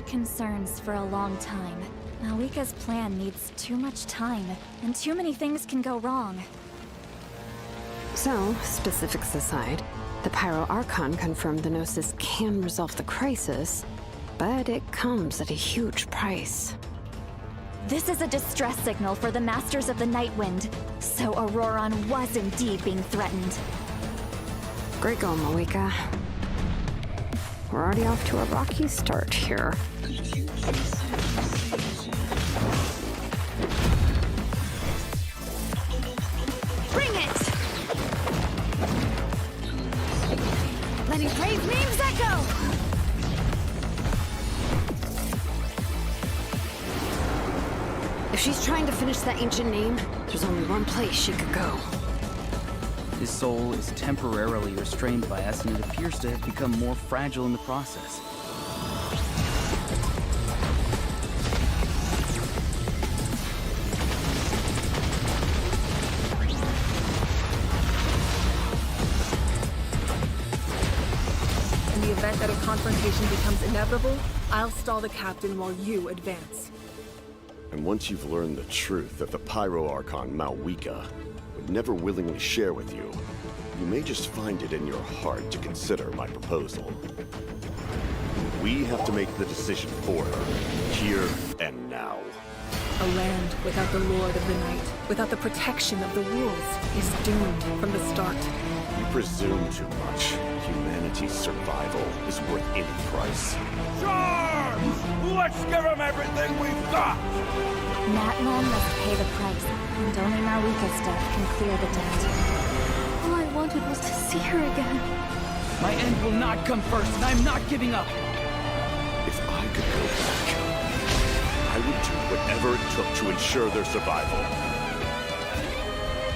had concerns for a long time. Malika's plan needs too much time, and too many things can go wrong. So, specifics aside, the Pyro Archon confirmed the Gnosis can resolve the crisis, but it comes at a huge price. This is a distress signal for the Masters of the Nightwind, so Auroron was indeed being threatened. Great going, Malika. We're already off to a rocky start here. Bring it! Letting brave memes echo! If she's trying to finish that ancient name, there's only one place she could go. His soul is temporarily restrained by us, and it appears to have become more fragile in the process. In the event that a confrontation becomes inevitable, I'll stall the captain while you advance. And once you've learned the truth that the Pyro Archon Malika would never willingly share with you, you may just find it in your heart to consider my proposal. We have to make the decision for her, here and now. A land without the Lord of the Night, without the protection of the wolves, is doomed from the start. You presume too much. Humanity's survival is worth any price. Charge! Let's give them everything we've got! Natlan must pay the price, and only Malika's death can clear the debt. All I wanted was to see her again. My end will not come first, and I'm not giving up. If I could go back, I would do whatever it took to ensure their survival.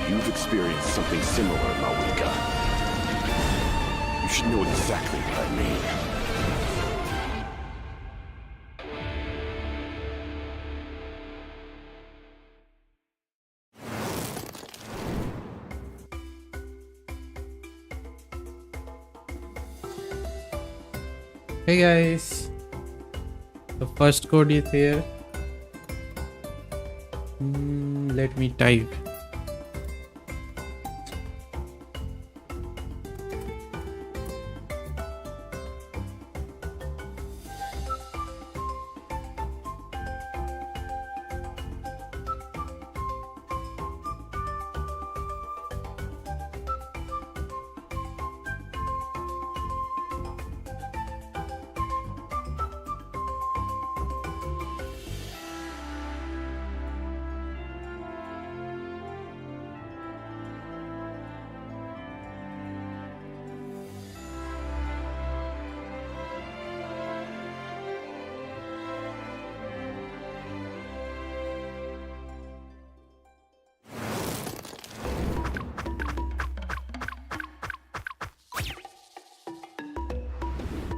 You've experienced something similar, Malika. You should know exactly what I mean. Hey guys, the first code is here. Let me type.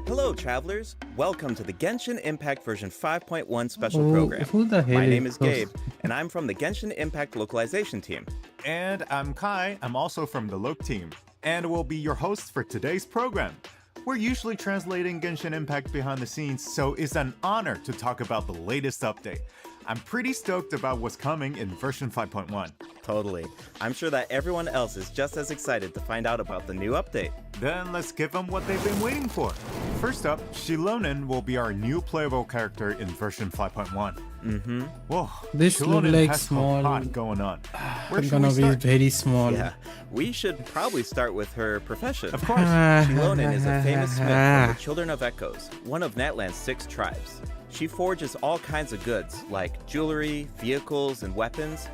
Hello, travelers. Welcome to the Genshin Impact version 5.1 special program. Who the hell My name is this? Gabe, and I'm from the Genshin Impact localization team. And I'm Kai, I'm also from the Loc team, and will be your host for today's program. We're usually translating Genshin Impact behind the scenes, so it's an honor to talk about the latest update. I'm pretty stoked about what's coming in version 5.1. Totally. I'm sure that everyone else is just as excited to find out about the new update. Then let's give them what they've been waiting for. First up, Shilonen will be our new playable character in version 5.1. Whoa, This look Shilonen like has small. a lot going on. Where It's should we gonna be start? very small. Yeah, we should probably start with her profession. Of course. Shilonen is a famous smith from the Children of Echoes, one of Natlan's 6 tribes. She forges all kinds of goods, like jewelry, vehicles, and weapons.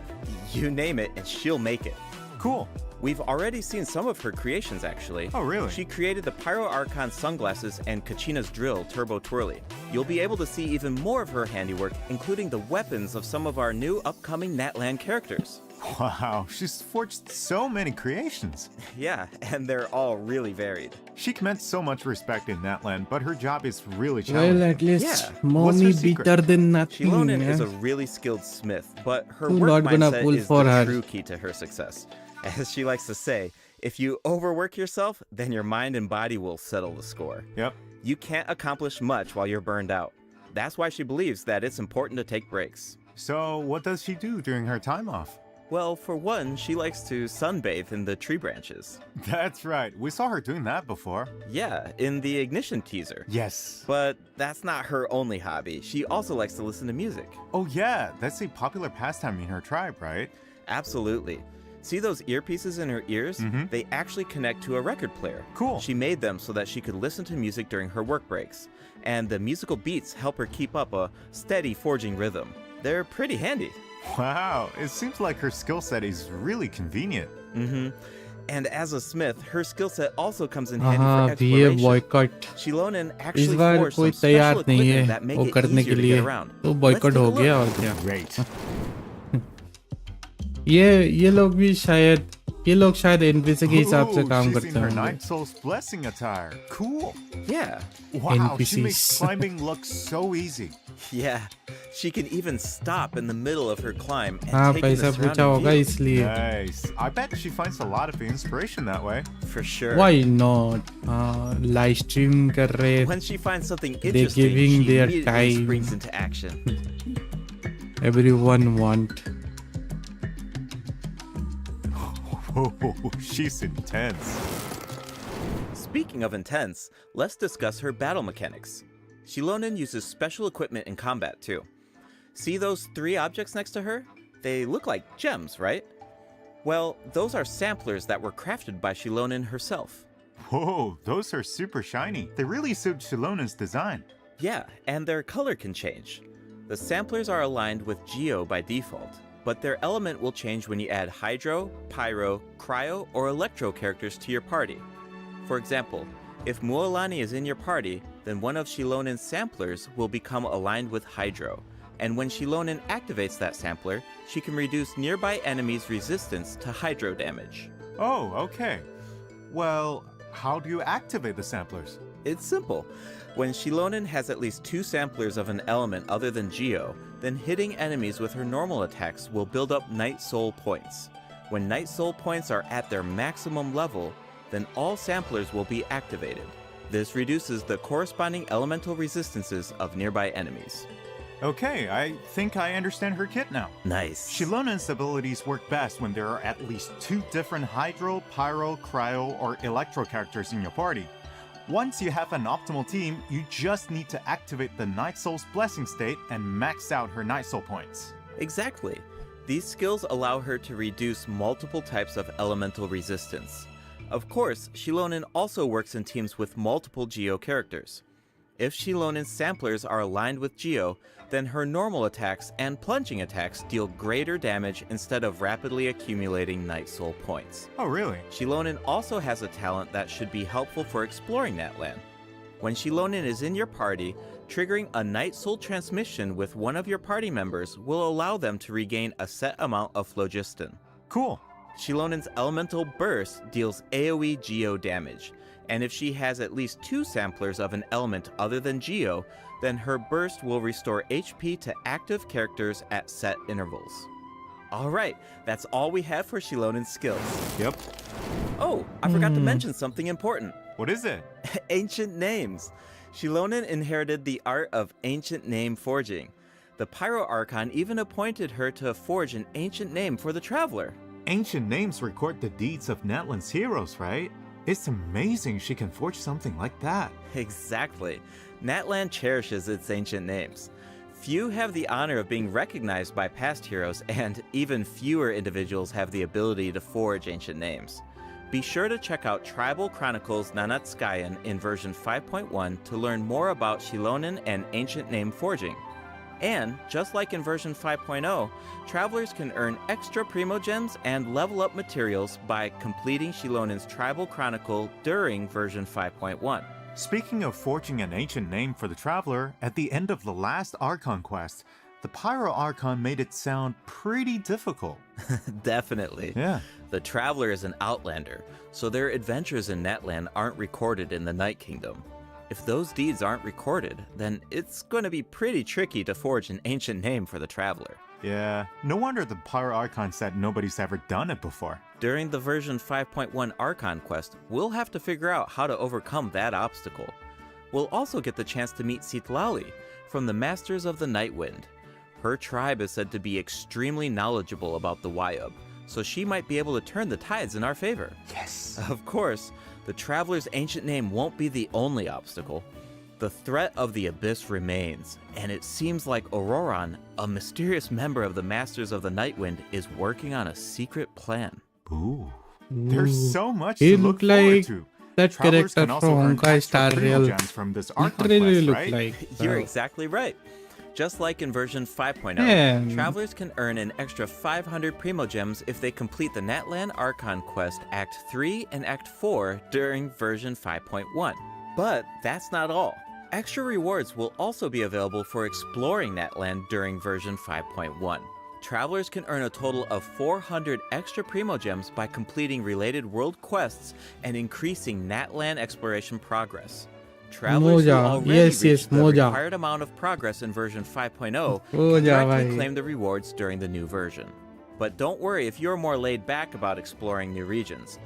You name it, and she'll make it. Cool. We've already seen some of her creations, actually. Oh, really? She created the Pyro Archon sunglasses and Kachina's drill, Turbo Twirly. You'll be able to see even more of her handiwork, including the weapons of some of our new upcoming Natlan characters. Wow, she's forged so many creations. Yeah, and they're all really varied. She commands so much respect in Natlan, but her job is really challenging. Well, at least Yeah. What's mommy her secret? better than nothing. Shilonen is yeah. a really skilled smith, but her You're work not gonna mindset pull is for the her. true key to her success. As she likes to say, if you overwork yourself, then your mind and body will settle the score. Yep. You can't accomplish much while you're burned out. That's why she believes that it's important to take breaks. So, what does she do during her time off? Well, for one, she likes to sunbathe in the tree branches. That's right. We saw her doing that before. Yeah, in the Ignition teaser. Yes. But that's not her only hobby. She also likes to listen to music. Oh yeah, that's a popular pastime in her tribe, right? Absolutely. See those earpieces in her ears? They actually connect to a record player. Cool. She made them so that she could listen to music during her work breaks. And the musical beats help her keep up a steady forging rhythm. They're pretty handy. Wow, it seems like her skill set is really convenient. And as a smith, her skill set also comes in हाँ handy for ये exploration. Boycott Shilonen इस actually बार forged कोई some तैयार special नहीं equipment है that make वो it करने easier के to लिए get around. तो Let's बॉयकॉट take a हो look. गया और क्या Great. ये लोग भी शायद ये लोग शायद एनपीसी के हिसाब से Ooh, काम she's करते in her होंगे Night Soul's blessing attire. Cool. Yeah. Wow, she makes NPCs. climbing look so easy. Yeah. She can even stop in the middle of her climb and हाँ take in पैसा the पूछा surrounding होगा view. इसलिए Nice. I bet she finds a lot of inspiration that way. For sure. why not live stream कर रहे When she finds something They're interesting, giving she their immediately time. springs into action. everyone want Oh, she's intense. Speaking of intense, let's discuss her battle mechanics. Shilonen uses special equipment in combat too. See those 3 objects next to her? They look like gems, right? Well, those are samplers that were crafted by Shilonen herself. Whoa, those are super shiny. They really suit Shilonen's design. Yeah, and their color can change. The samplers are aligned with Geo by default, but their element will change when you add Hydro, Pyro, Cryo, or Electro characters to your party. For example, if Mualani is in your party, then one of Shilonen's samplers will become aligned with Hydro, and when Shilonen activates that sampler, she can reduce nearby enemies' resistance to Hydro damage. Oh, okay. Well, how do you activate the samplers? It's simple. When Shilonen has at least 2 samplers of an element other than Geo, then hitting enemies with her normal attacks will build up Night Soul points. When Night Soul points are at their maximum level, then all samplers will be activated. This reduces the corresponding elemental resistances of nearby enemies. Okay, I think I understand her kit now. Nice. Shilonen's abilities work best when there are at least 2 different Hydro, Pyro, Cryo, or Electro characters in your party. Once you have an optimal team, you just need to activate the Night Soul's Blessing state and max out her Night Soul points. Exactly. These skills allow her to reduce multiple types of elemental resistance. Of course, Shilonen also works in teams with multiple Geo characters. If Shilonen's samplers are aligned with Geo, then her normal attacks and plunging attacks deal greater damage instead of rapidly accumulating Night Soul points. Oh, really? Shilonen also has a talent that should be helpful for exploring that land. When Shilonen is in your party, triggering a Night Soul transmission with one of your party members will allow them to regain a set amount of phlogiston. Cool. Shilonen's elemental burst deals AoE Geo damage, and if she has at least 2 samplers of an element other than Geo, then her burst will restore HP to active characters at set intervals. Alright, that's all we have for Shilonen's skills. Yep. Oh, I forgot to mention something important. What is it? Ancient names. Shilonen inherited the art of ancient name forging. The Pyro Archon even appointed her to forge an ancient name for the Traveler. Ancient names record the deeds of Natlan's heroes, right? It's amazing she can forge something like that. Exactly. Natlan cherishes its ancient names. Few have the honor of being recognized by past heroes, and even fewer individuals have the ability to forge ancient names. Be sure to check out Tribal Chronicles Nanatskayan in version 5.1 to learn more about Shilonen and ancient name forging. And, just like in version 5.0, travelers can earn extra primogems and level up materials by completing Shilonen's Tribal Chronicle during version 5.1. Speaking of forging an ancient name for the Traveler, at the end of the last Archon quest, the Pyro Archon made it sound pretty difficult. Definitely. Yeah. The Traveler is an outlander, so their adventures in Natlan aren't recorded in the Night Kingdom. If those deeds aren't recorded, then it's going to be pretty tricky to forge an ancient name for the Traveler. Yeah, no wonder the Pyro Archon said nobody's ever done it before. During the version 5.1 Archon quest, we'll have to figure out how to overcome that obstacle. We'll also get the chance to meet ziaslaugh from the Masters of the Nightwind. Her tribe is said to be extremely knowledgeable about the Wayub, so she might be able to turn the tides in our favor. Yes. Of course, the Traveler's ancient name won't be the only obstacle. The threat of the Abyss remains, and it seems like Auroran, a mysterious member of the Masters of the Nightwind, is working on a secret plan. Ooh. There's so much He to look look forward like to. that Travelers character can also from earn Honkai extra Star Primo Rail. gems from this Archon Literally quest, look right? like. You're exactly right. Just like in version 5.0, Man. travelers can earn an extra 500 Primo Gems if they complete the Natlan Archon quest Act 3 and Act 4 during version 5.1. But that's not all. Extra rewards will also be available for exploring Natlan during version 5.1. Travelers can earn a total of 400 extra Primo Gems by completing related world quests and increasing Natlan exploration progress. Travelers who Moja. already Yes, reached the Moja. required amount of progress in version 5.0 can Moja, directly bhai. claim the rewards during the new version. But don't worry if you're more laid back about exploring new regions.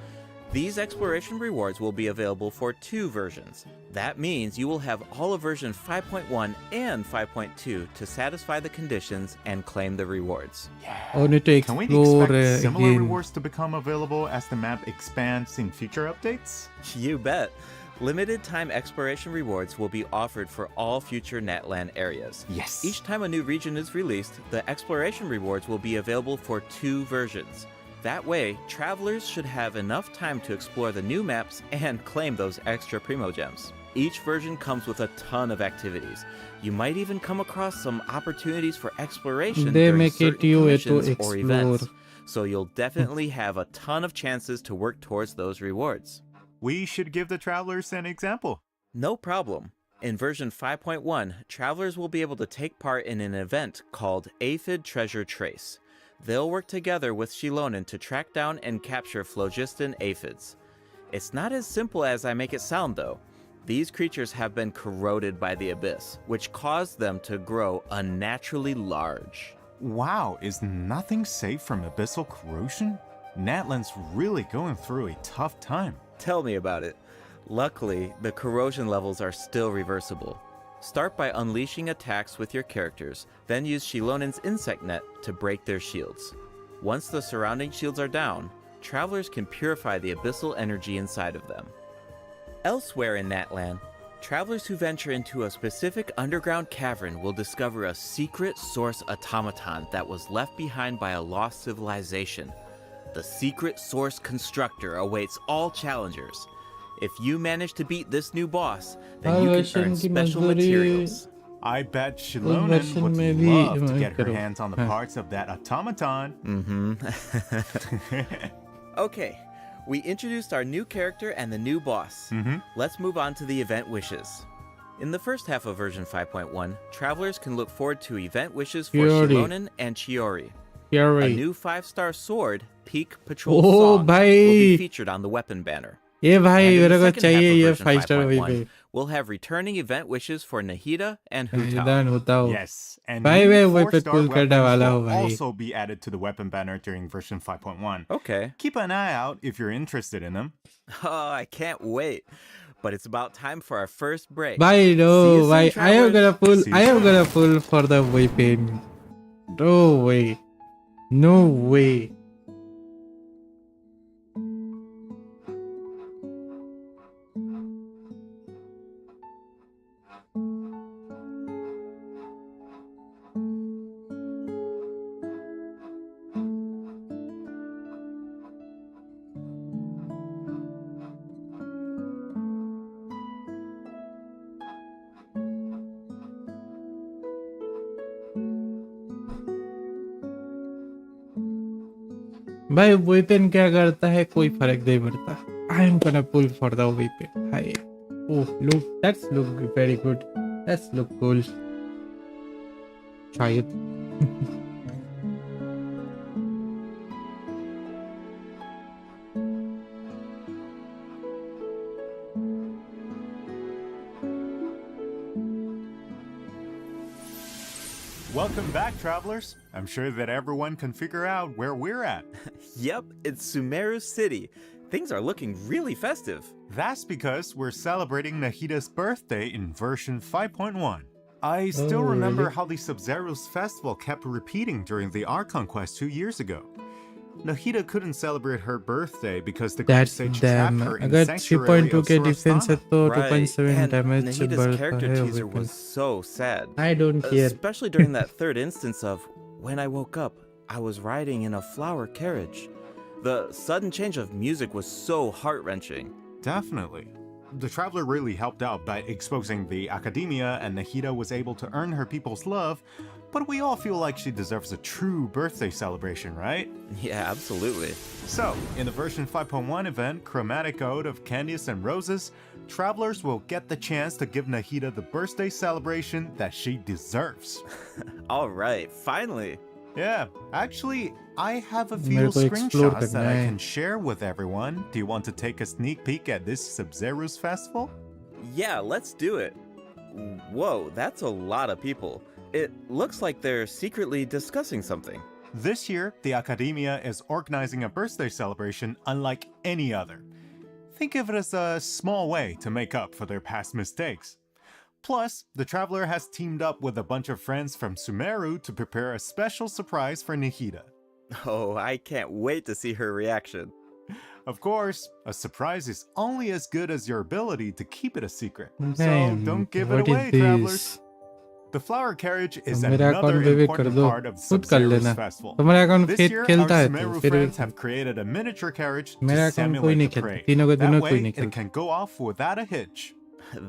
These exploration rewards will be available for 2 versions. That means you will have all of version 5.1 and 5.2 to satisfy the conditions and claim the rewards. I need to Can we explore expect similar again. rewards to become available as the map expands in future updates? You bet. Limited time exploration rewards will be offered for all future Natlan areas. Yes. Each time a new region is released, the exploration rewards will be available for 2 versions. That way, travelers should have enough time to explore the new maps and claim those extra Primo Gems. Each version comes with a ton of activities. You might even come across some opportunities for exploration They during make it certain you to missions or explore. events. So you'll definitely have a ton of chances to work towards those rewards. We should give the travelers an example. No problem. In version 5.1, travelers will be able to take part in an event called Aphid Treasure Trace. They'll work together with Xilonen to track down and capture phlogiston aphids. It's not as simple as I make it sound though. These creatures have been corroded by the Abyss, which caused them to grow unnaturally large. Wow, is nothing safe from abyssal corrosion? Natlan's really going through a tough time. Tell me about it. Luckily, the corrosion levels are still reversible. Start by unleashing attacks with your characters, then use Shilonen's insect net to break their shields. Once the surrounding shields are down, travelers can purify the abyssal energy inside of them. Elsewhere in Natlan, travelers who venture into a specific underground cavern will discover a secret source automaton that was left behind by a lost civilization. The secret source constructor awaits all challengers. If you manage to beat this new boss, then you can earn special materials. I bet Xilonen version would में भी love to get her करो. hands on the parts of that automaton. Okay, we introduced our new character and the new boss. Let's move on to the event wishes. In the first half of version 5.1, travelers can look forward to event wishes for Chiori. Xilonen and Chiori. A Chiori. new 5-star sword, Peak Patrol Oh, Song, bhai. will be featured on the weapon banner. ये भाई And in मेरे the को second चाहिए half ये of version 5 star वही 5.1, पे we'll have returning event wishes for Nahida and Hu Tao. निदान होता हो Yes, and भाई new मैं वही पे 4-star पुल करने वाला हूँ weapons will भाई also be added to the weapon banner during version 5.1. Okay. Keep an eye out if you're interested in them. Oh, I can't wait. But it's about time for our first break. भाई See you no soon, भाई I am gonna travelers. pull See you I am soon. gonna pull for the weapon. No way. No way. भाई weapon क्या करता है कोई फर्क नहीं पड़ता I am gonna pull for the weapon hi oh look that's look very good that's look cool शायद Welcome back, travelers. I'm sure that everyone can figure out where we're at. Yep, it's Sumeru City. Things are looking really festive. That's because we're celebrating Nahida's birthday in version 5.1. I still remember really? how the Sub-Zero's festival kept repeating during the Archon quest 2 years ago. Nahida couldn't celebrate her birthday because the That's Great Sage damn. trapped her in अगर Sanctuary 3.2 of के defence है Surastana. तो Right, 2.7 and damage से Nahida's बढ़ता character है teaser weapon. was so sad. I don't care. Especially during that third instance of, when I woke up, I was riding in a flower carriage. The sudden change of music was so heart-wrenching. Definitely. The Traveler really helped out by exposing the academia, and Nahida was able to earn her people's love, but we all feel like she deserves a true birthday celebration, right? Yeah, absolutely. So, in the version 5.1 event, Chromatic Ode of Candies and Roses, Travelers will get the chance to give Nahida the birthday celebration that she deserves. All right, finally. Yeah, actually, I have a few मेरे को explore screenshots that करना I है. can share with everyone. Do you want to take a sneak peek at this Sub-Zero's festival? Yeah, let's do it. Whoa, that's a lot of people. It looks like they're secretly discussing something. This year, the Academia is organizing a birthday celebration unlike any other. Think of it as a small way to make up for their past mistakes. Plus, the Traveler has teamed up with a bunch of friends from Sumeru to prepare a special surprise for Nahida. Oh, I can't wait to see her reaction. Of course, a surprise is only as good as your ability to keep it a secret. So Damn, don't give what it is away, this? Travelers. The flower carriage is मेरा another account भी कर important दो part of खुद कर Sub-Zero's लेना festival. तुम्हारा account This फिर year, खेलता our है तो Sumeru फिर friends have created a miniature carriage मेरा to अकाउंट कोई नहीं simulate the खेलता parade. तीनों के That तीनों कोई way, नहीं it खेलता can go off without a hitch.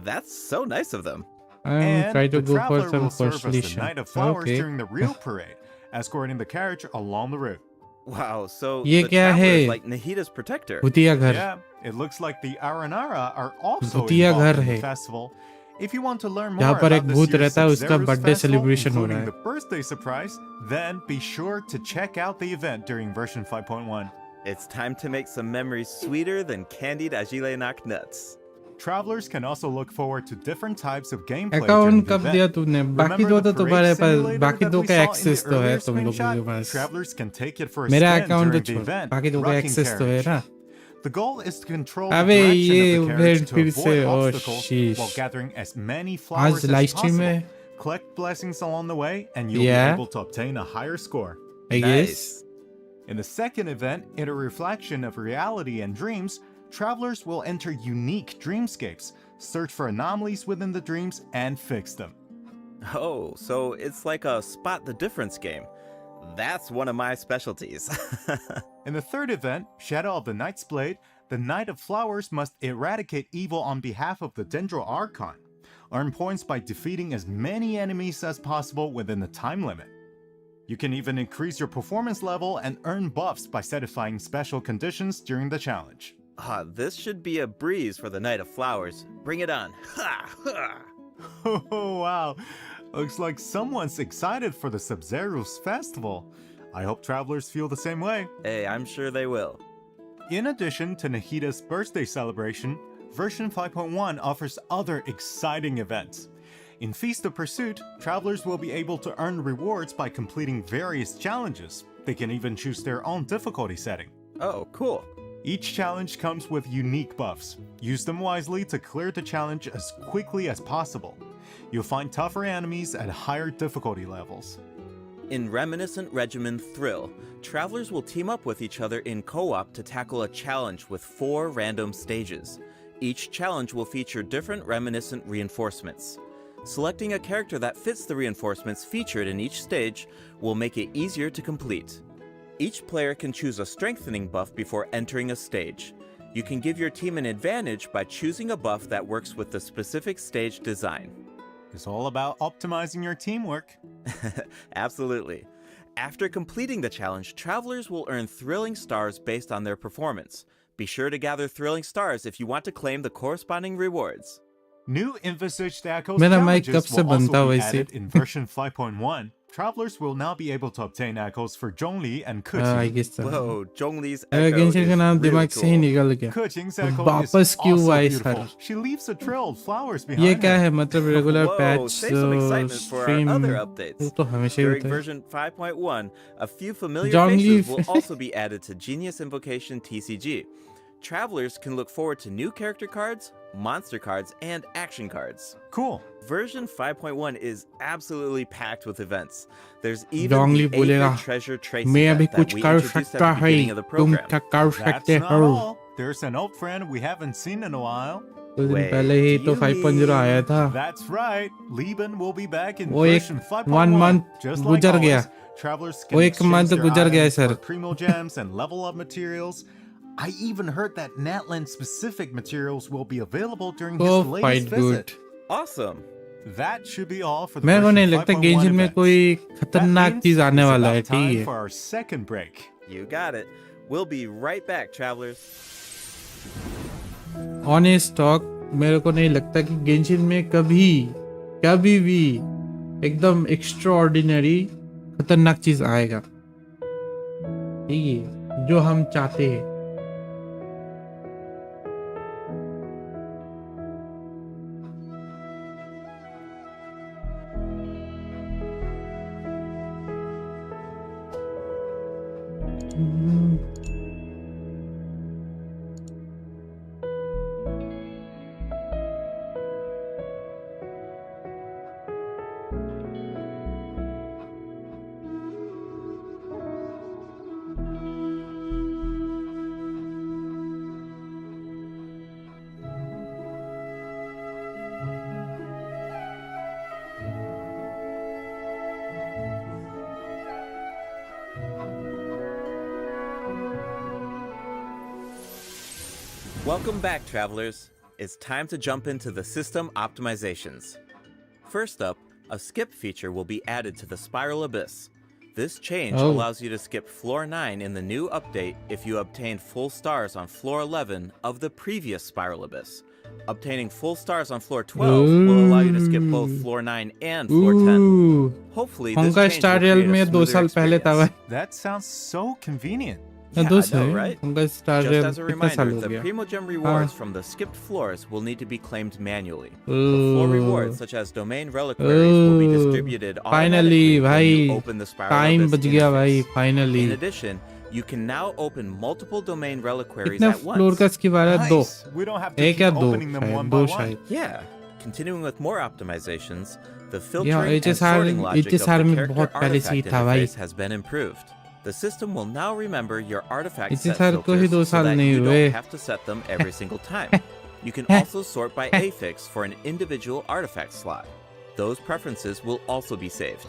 That's so nice of them. I'm And trying to the go for Traveler some will serve as the constellation Knight of Flowers okay during the real parade, escorting the carriage along the route. Wow, so ये the क्या Traveler है? is like Nahida's protector. भूतिया घर Yeah, it looks like the Aranara are also भूतिया involved घर in the है festival. If you want to learn more जहाँ पर about एक this भूत year's रहता है उसका Sub-Zero's बर्थडे festival, सेलिब्रेशन हो रहा including है the birthday surprise, then be sure to check out the event during version 5.1. It's time to make some memories sweeter than candied ajilenak nuts. Travelers can also look forward to different types of gameplay during account the कब दिया event. तूने बाकी Remember दो the तो तुम्हारे parade पास simulator बाकी that दो we का saw in एक्सेस the तो है earlier तुम लोगों के screenshot? Pass Travelers can take it for a मेरा spin अकाउंट during तो the छोड़ event. बाकी दो का Rocking एक्सेस तो है carriage. ना The goal is to control the अबे direction ये of the carriage to फिर avoid से ओ obstacles शीश while gathering as many flowers आज as लाइव स्ट्रीम possible. है Collect blessings along the way, and you'll Yeah. be able to obtain a higher score. I guess Nice. In the second event, in a reflection of reality and dreams, travelers will enter unique dreamscapes, search for anomalies within the dreams, and fix them. Oh, so it's like a spot the difference game. That's one of my specialties. In the third event, Shadow of the Knight's Blade, the Knight of Flowers must eradicate evil on behalf of the Dendro Archon. Earn points by defeating as many enemies as possible within the time limit. You can even increase your performance level and earn buffs by satisfying special conditions during the challenge. This should be a breeze for the Knight of Flowers. Bring it on. Ha! Ha! Oh wow, looks like someone's excited for the Sub-Zero's festival. I hope travelers feel the same way. Hey, I'm sure they will. In addition to Nahida's birthday celebration, version 5.1 offers other exciting events. In Feast of Pursuit, travelers will be able to earn rewards by completing various challenges. They can even choose their own difficulty setting. Oh, cool. Each challenge comes with unique buffs. Use them wisely to clear the challenge as quickly as possible. You'll find tougher enemies at higher difficulty levels. In Reminiscent Regimen Thrill, travelers will team up with each other in co-op to tackle a challenge with 4 random stages. Each challenge will feature different reminiscent reinforcements. Selecting a character that fits the reinforcements featured in each stage will make it easier to complete. Each player can choose a strengthening buff before entering a stage. You can give your team an advantage by choosing a buff that works with the specific stage design. It's all about optimizing your teamwork. Absolutely. After completing the challenge, travelers will earn thrilling stars based on their performance. Be sure to gather thrilling stars if you want to claim the corresponding rewards. New envisaged echoes मेरा mic challenges कब से will बनता also be वैसे? added in version 5.1. Travelers will now be able to obtain echoes for Zhongli and I Kuqing. guess so Whoa, Zhongli's अगर echo Genshin का is नाम really दिमाग से ही cool. निकल गया Kuqing's तो echo वापस is क्यों also आए beautiful. Sir She leaves a trail of flowers ये behind क्या her. है मतलब regular Whoa, patch save some excitement for our stream other वो updates. तो हमेशा ही During होता है version 5.1, a few familiar Zhongli faces will also be added to Genius Invocation TCG. Travelers can look forward to new character cards, monster cards, and action cards. Cool. Version 5.1 is absolutely packed with events. There's even Wrongly the बोलेगा, Aphid Treasure Trace मैं event अभी that कुछ we कर introduced सकता at the है, beginning of the तुम program. क्या कर That's सकते not हो? all. There's an old friend we haven't seen in a while. कुछ दिन Wait, पहले ही do तो you 5.0 आया था. That's right. Liban will be back in वो एक version 5.1. 1 month Just like गुजर गया. always, travelers वो can एक month exchange their गुजर गया है, items sir. for primo gems and level up materials. I even heard that Natland specific materials will be available during his So latest quite visit. good. Awesome. That should be all for the मेरे को version नहीं लगता 5.1 Genshin में events. कोई That खतरनाक means चीज आने it's वाला है. about time ठीक है. for our second break. You got it. We'll be right back, travelers. Honest talk, मेरे को नहीं लगता कि गेंशिन में कभी भी एकदम एक्स्ट्राऑर्डिनरी खतरनाक चीज आएगा. ठीक है, जो हम चाहते हैं. Welcome back, travelers. It's time to jump into the system optimizations. First up, a skip feature will be added to the Spiral Abyss. This change allows you to skip floor 9 in the new update if you obtained full stars on floor 11 of the previous Spiral Abyss. Obtaining full stars on floor 12 will allow you to skip both floor 9 and floor 10. Hopefully, this Honkai change Star will create Realm a में 2 smoother साल पहले था experience. भाई. That sounds so convenient. Yeah, दो I साल know, right? Honkai Star Just Realm as a कितने साल reminder, हो the गया? Primogem rewards from the skipped floors will need to be claimed manually. The floor rewards, such as domain reliquaries, will be distributed Finally, automatically when भाई, you open the Spiral time Abyss बच गया भाई, interface. finally. In addition, you can now open multiple domain reliquaries कितने at floor once. का skip आ रहा है? 2. Nice. We don't have to एक keep या 2 opening them शायद, one 2 by one. शायद. Yeah. Continuing with more optimizations, the Yeah, filtering and HSR sorting logic of HSR the में character बहुत पहले से ही artifact था भाई. interface has been improved. The system will now remember your artifact set HSR को ही 2 filters so साल that नहीं you हुए. don't have to set them every single time. You can also sort by affix for an individual artifact slot. Those preferences will also be saved.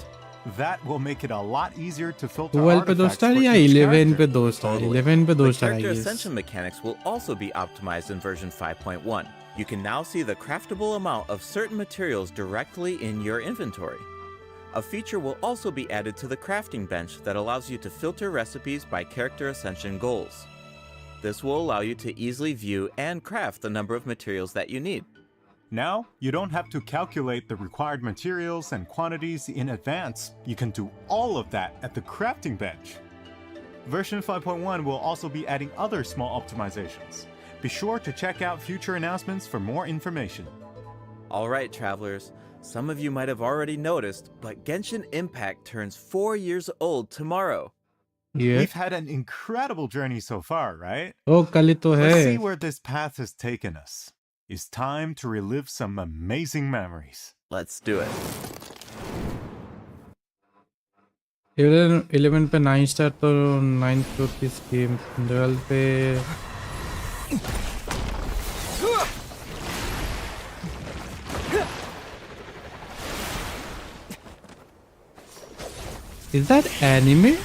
That will make it a lot easier to filter 12 पे 2 artifacts star for या each 11 पे character. 2 star? Totally. 11 पे 2 The star, I character guess. ascension mechanics will also be optimized in version 5.1. You can now see the craftable amount of certain materials directly in your inventory. A feature will also be added to the crafting bench that allows you to filter recipes by character ascension goals. This will allow you to easily view and craft the number of materials that you need. Now, you don't have to calculate the required materials and quantities in advance. You can do all of that at the crafting bench. Version 5.1 will also be adding other small optimizations. Be sure to check out future announcements for more information. Alright, travelers. Some of you might have already noticed, but Genshin Impact turns 4 years old tomorrow. Yeah. We've had an incredible journey so far, right? ओ कल ही तो Let's see है. where this path has taken us. It's time to relive some amazing memories. Let's do it. 11 पे 9 star तो 9 floor की scheme. 12 पे Is that anime?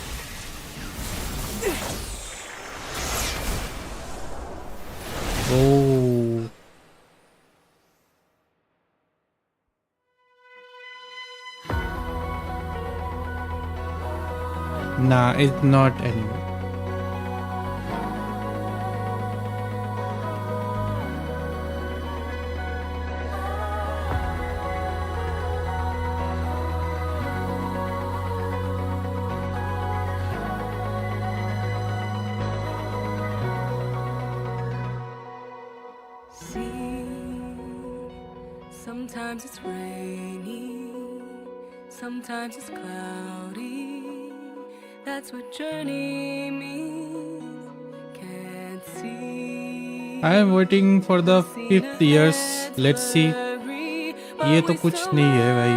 Oh. Nah, it's not anime. Sometimes it's rainy, sometimes it's cloudy. That's what journey means. Can't see I am waiting for the 5th years. Let's see. ये तो कुछ नहीं है भाई.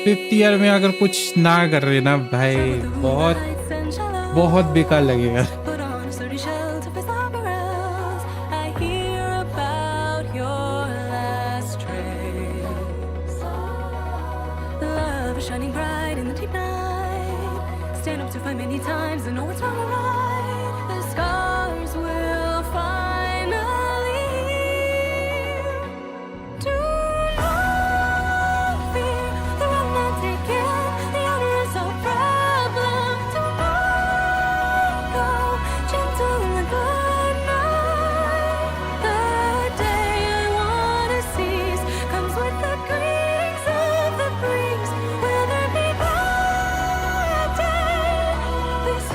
5th year में अगर कुछ ना कर रहे ना भाई, बहुत बेकार लगेगा. Shining bright in the deep night. Stand up to fight many times and know what's wrong and right. The scars will finally heal. Do not fear the road not taken. The unresolved problem. Do not go gentle and good night. The day I wanna seize comes with the greetings of the breeze. Will there be that day? Please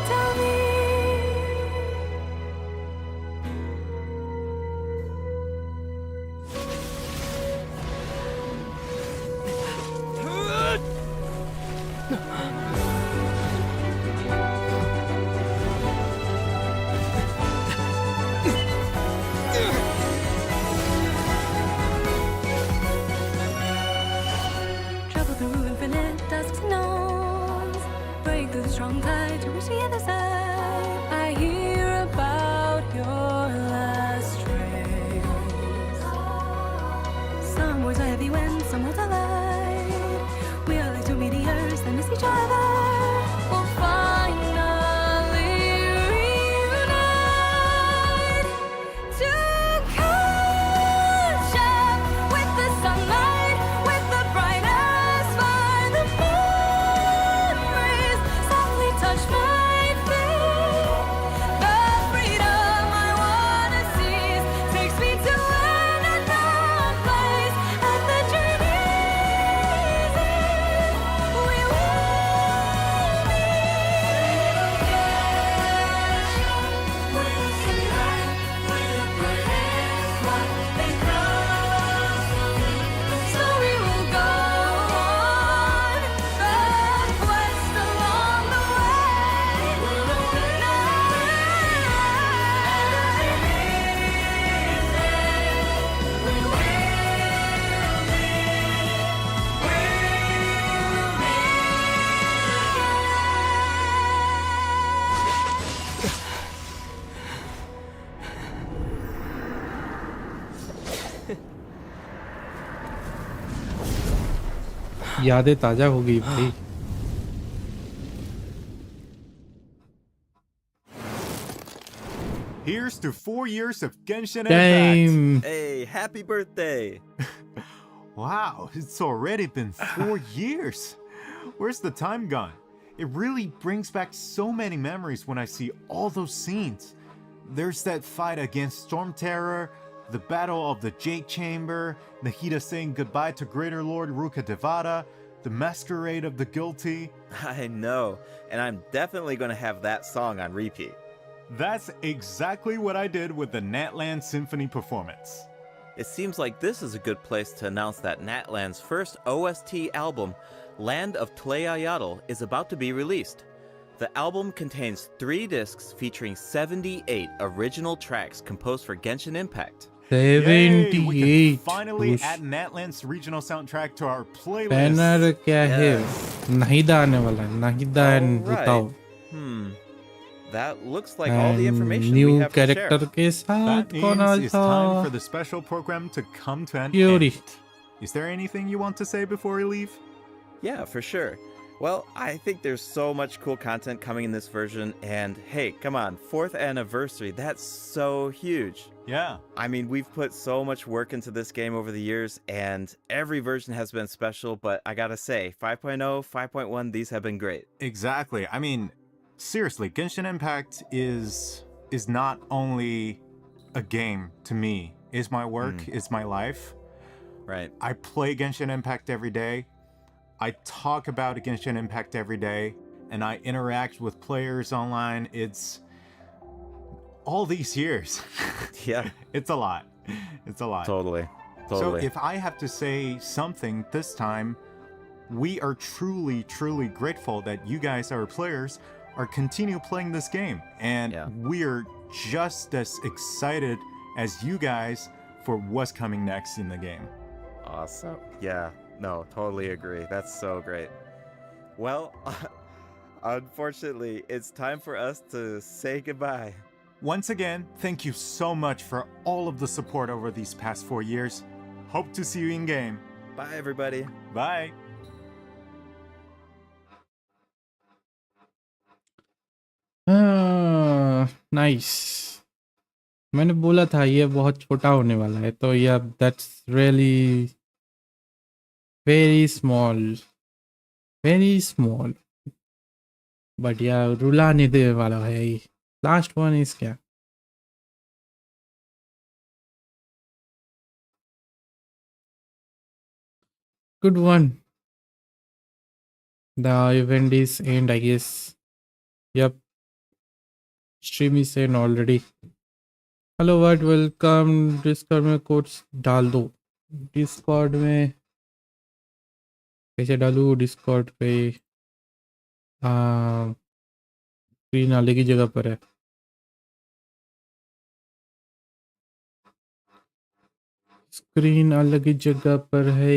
tell me. Travel through infinite dusks and dawns. Break through the strong tide to reach the other side. I hear about your last trace. Some words are heavy when some words are light. We are like two meteors that miss each other. We'll finally reunite to catch up with the sunlight, with the brightest fire. The memories softly touch my feet. The freedom I wanna seize takes me to an unknown place. At the journey's end, we will so we will go on the quest along the way. यादें ताजा हो गई भाई. Here's to 4 years of Genshin Impact. Damn. Hey, happy birthday! Wow, it's already been 4 years. Where's the time gone? It really brings back so many memories when I see all those scenes. There's that fight against Storm Terror, the Battle of the Jade Chamber, Nahida saying goodbye to Greater Lord Ruka Devada, the Masquerade of the Guilty. I know, and I'm definitely going to have that song on repeat. That's exactly what I did with the Natland Symphony performance. It seems like this is a good place to announce that Natland's first OST album, Land of Tlayayatl, is about to be released. The album contains 3 discs featuring 78 original tracks composed for Genshin Impact. Yay, we 78. can finally add Natland's regional soundtrack to our playlist. Banner क्या है? नाहिदा आने वाला है. Nahida and बताओ. That looks like all the information New we have to character share. के साथ That कौन means it's time था? for the special program to come to an Yuri. end. Is there anything you want to say before we leave? Yeah, for sure. Well, I think there's so much cool content coming in this version, and hey, come on, 4th anniversary, that's so huge. Yeah. I mean, we've put so much work into this game over the years, and every version has been special, but I gotta say, 5.0, 5.1, these have been great. Exactly. I mean, seriously, Genshin Impact is not only a game to me. It's my work, it's my life. Right. I play Genshin Impact every day. I talk about Genshin Impact every day, and I interact with players online. It's all these years. Yeah. It's a lot. It's a lot. Totally. So if I have to say something this time, we are truly, truly grateful that you guys, our players, are continue playing this game, and we're just as excited as you guys for what's coming next in the game. Awesome. Yeah, no, totally agree. That's so great. Well, unfortunately, it's time for us to say goodbye. Once again, thank you so much for all of the support over these past 4 years. Hope to see you in game. Bye, everybody. Bye. Nice मैंने बोला था ये बहुत छोटा होने वाला है तो या that's really very small but या रुला नहीं दे वाला है ये लास्ट वन इज क्या good one the event is end I guess yep stream is end already hello word welcome Discord में कोड्स डाल दो डिस्कॉर्ड में कैसे डालूँ डिस्कॉर्ड पे स्क्रीन अलग ही जगह पर है स्क्रीन अलग ही जगह पर है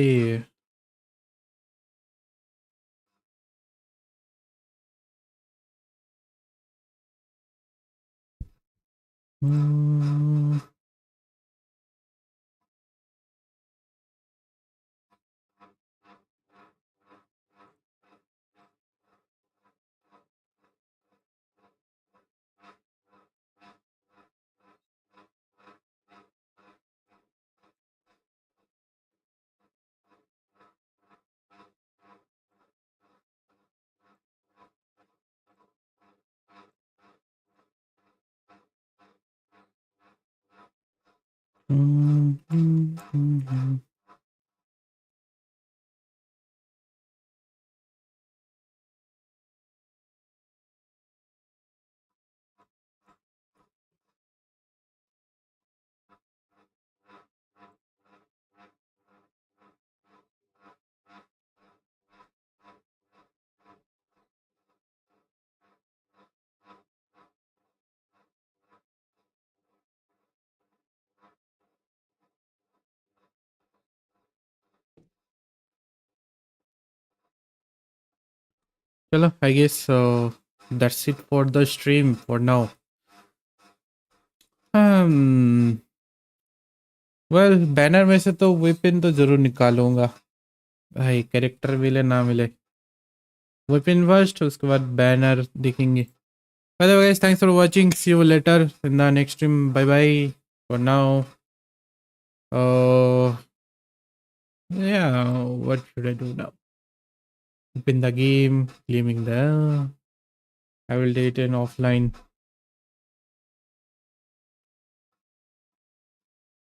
चलो I guess that's it for the stream for now well banner में से तो वेपन तो जरूर निकालूंगा भाई कैरेक्टर मिले ना मिले वेपन फर्स्ट उसके बाद बैनर देखेंगे otherwise guys thanks for watching see you later in the next stream bye bye for now yeah what should I do now open the game claiming the I will do it in offline